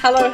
Hello.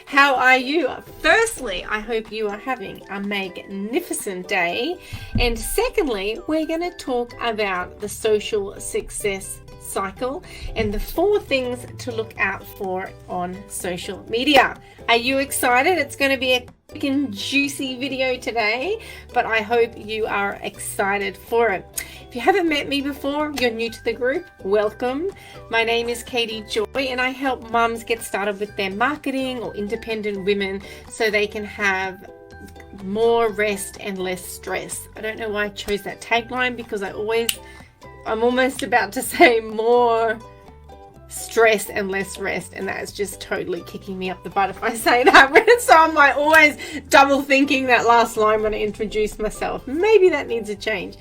How are you? Firstly, I hope you are having a magnificent day. And secondly, we're going to talk about the social success cycle and the 4 things to look out for on social media. Are you excited? It's going to be a quick and juicy video today, but I hope you are excited for it. If you haven't met me before, you're new to the group, welcome. My name is Katie Joy and I help mums get started with their marketing or independent women so they can have more rest and less stress. I don't know why I chose that tagline because I'm almost about to say more stress and less rest, and that is just totally kicking me up the butt if I say that. So I'm like always double thinking that last line when I introduce myself. Maybe that needs a change.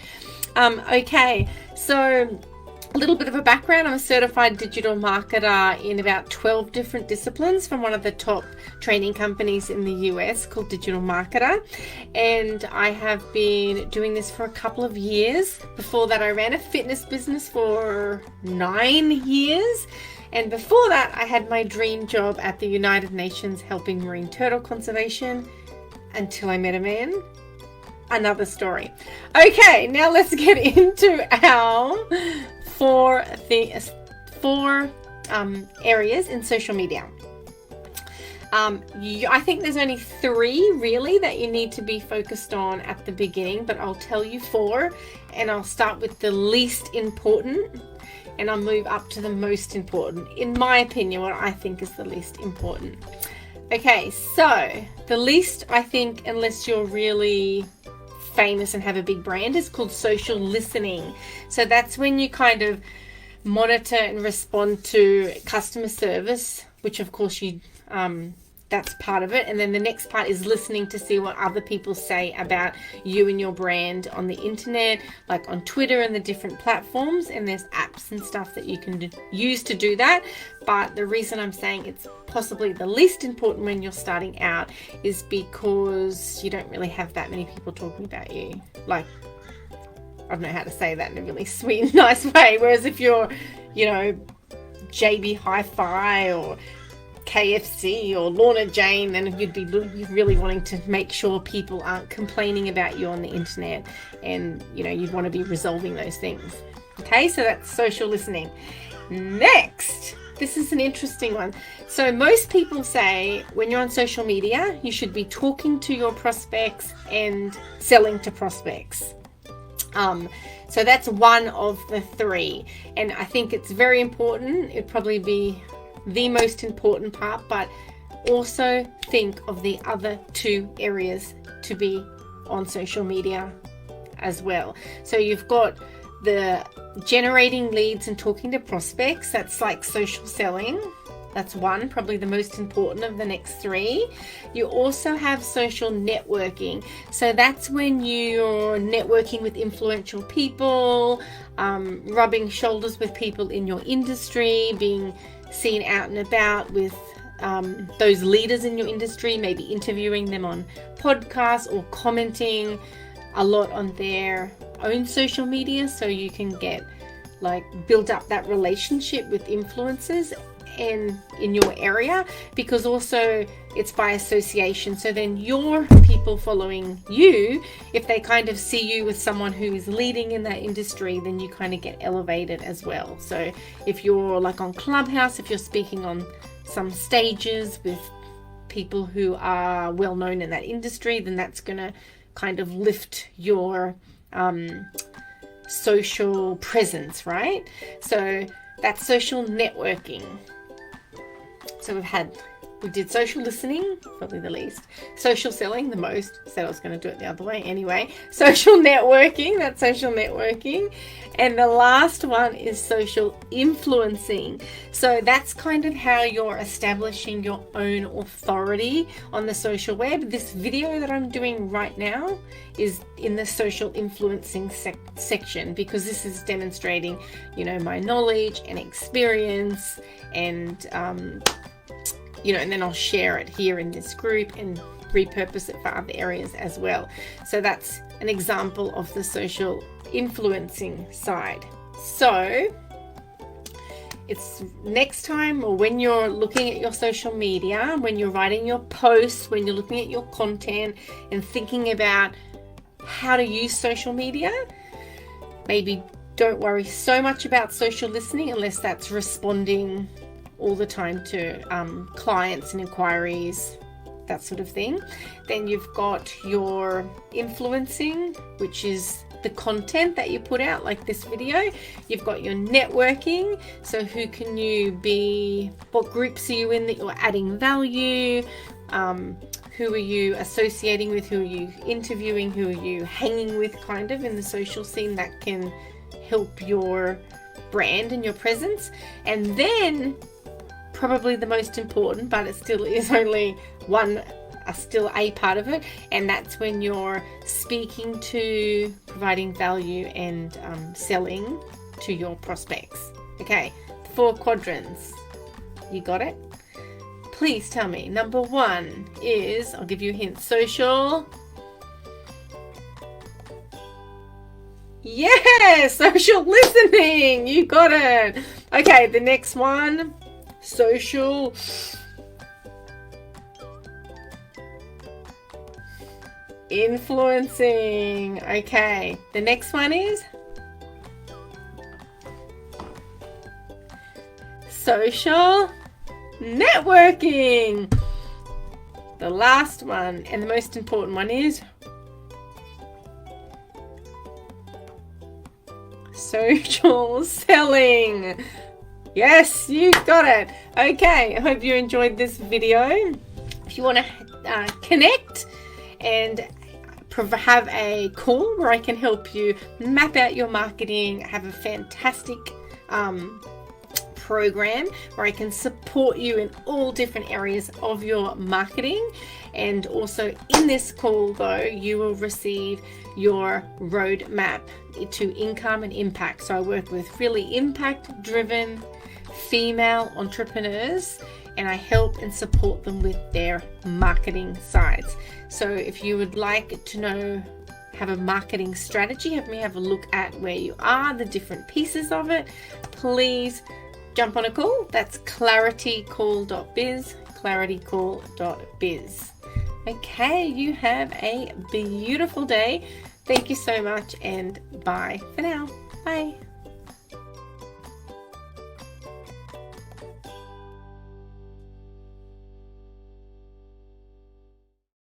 Okay, so a little bit of a background. I'm a certified digital marketer in about 12 different disciplines from one of the top training companies in the US called Digital Marketer. And I have been doing this for a couple of years. Before that, I ran a fitness business for 9 years. And before that, I had my dream job at the United Nations helping marine turtle conservation until I met a man. Another story. Okay, now let's get into our 4 areas in social media. I think there's only 3 really that you need to be focused on at the beginning, but I'll tell you 4, and I'll start with the least important and I'll move up to the most important. In my opinion, what I think is the least important. Okay, so the least, I think, unless you're really famous and have a big brand, is called social listening. So that's when you kind of monitor and respond to customer service, which of course that's part of it. And then the next part is listening to see what other people say about you and your brand on the internet, like on Twitter and the different platforms. And there's apps and stuff that you can use to do that. But the reason I'm saying it's possibly the least important when you're starting out is because you don't really have that many people talking about you. Like, I don't know how to say that in a really sweet and nice way. Whereas if you're, JB Hi-Fi or KFC or Lorna Jane, then you'd be really wanting to make sure people aren't complaining about you on the internet, and you'd want to be resolving those things. Okay, so that's social listening. Next, this is an interesting one. So most people say when you're on social media, you should be talking to your prospects and selling to prospects. So that's one of the 3, and I think it's very important. It'd probably be the most important part, but also think of the other 2 areas to be on social media as well. So you've got the generating leads and talking to prospects. That's like social selling. That's one, probably the most important of the next 3. You also have social networking. So that's when you're networking with influential people, rubbing shoulders with people in your industry, being seen out and about with those leaders in your industry, maybe interviewing them on podcasts or commenting a lot on their own social media, so you can build up that relationship with influencers in your area, because also it's by association. So then your people following you, if they kind of see you with someone who is leading in that industry, then you kind of get elevated as well. So if you're like on Clubhouse, if you're speaking on some stages with people who are well known in that industry, then that's going to kind of lift your social presence, right? So that's social networking. So we did social listening, probably the least. Social selling, the most. Said I was going to do it the other way anyway. Social networking, that's social networking. And the last one is social influencing. So that's kind of how you're establishing your own authority on the social web. This video that I'm doing right now is in the social influencing section, because this is demonstrating, my knowledge and experience, and and then I'll share it here in this group and repurpose it for other areas as well. So that's an example of the social influencing side. So it's next time, or when you're looking at your social media, when you're writing your posts, when you're looking at your content and thinking about how to use social media, maybe don't worry so much about social listening unless that's responding all the time to clients and inquiries, that sort of thing. Then you've got your influencing, which is the content that you put out, like this video. You've got your networking, so who can you be, what groups are you in that you're adding value, who are you associating with, who are you interviewing, who are you hanging with kind of in the social scene that can help your brand and your presence. And then probably the most important, but it still is only still a part of it, and that's when you're speaking to, providing value and selling to your prospects. Okay, 4 quadrants. You got it? Please tell me. Number 1 is, I'll give you a hint, social. Yes, social listening. You got it. Okay, the next one, social influencing. Okay, the next one is social networking. The last one and the most important one is social selling. Yes, you got it. Okay, I hope you enjoyed this video. If you want to connect and have a call where I can help you map out your marketing, have a fantastic program where I can support you in all different areas of your marketing. And also in this call though, you will receive your roadmap to income and impact. So I work with really impact driven female entrepreneurs, and I help and support them with their marketing sides. So if you would like to know, have a marketing strategy, have me have a look at where you are, the different pieces of it, please jump on a call. That's claritycall.biz, claritycall.biz. Okay, you have a beautiful day. Thank you so much, and bye for now. Bye.